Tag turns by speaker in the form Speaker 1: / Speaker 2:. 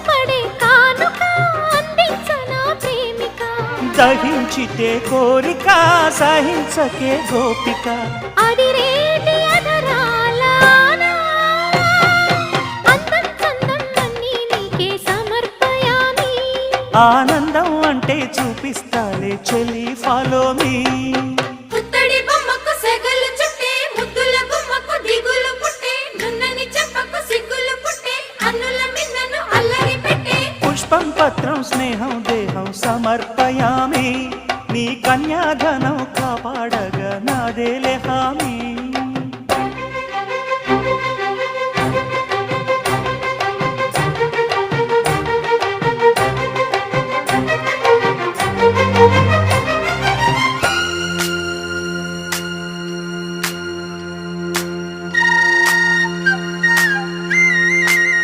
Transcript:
Speaker 1: పడే కానుక అందించనా ప్రేమిక
Speaker 2: దహించితే కోరిక సహించకే గోపిక
Speaker 1: అడిరేటి అధరాల అందం చందం అన్నీ నీకే సమర్పయామి
Speaker 2: ఆనందం అంటే చూపిస్తాలే చెలి ఫాలో మీ
Speaker 1: పుత్తడి బొమ్మకు సెగలు చుట్టే ముద్దుల గుమ్మకు దిగులు పుట్టే నున్నని చెప్పకు సిగ్గులు పుట్టే అన్నుల మిన్నను అల్లరి పెట్టే
Speaker 2: పుష్పం పత్రం స్నేహం దేహం సమర్పయామి నీ కన్యాధనం కాపాడగా నాదేలే హామీ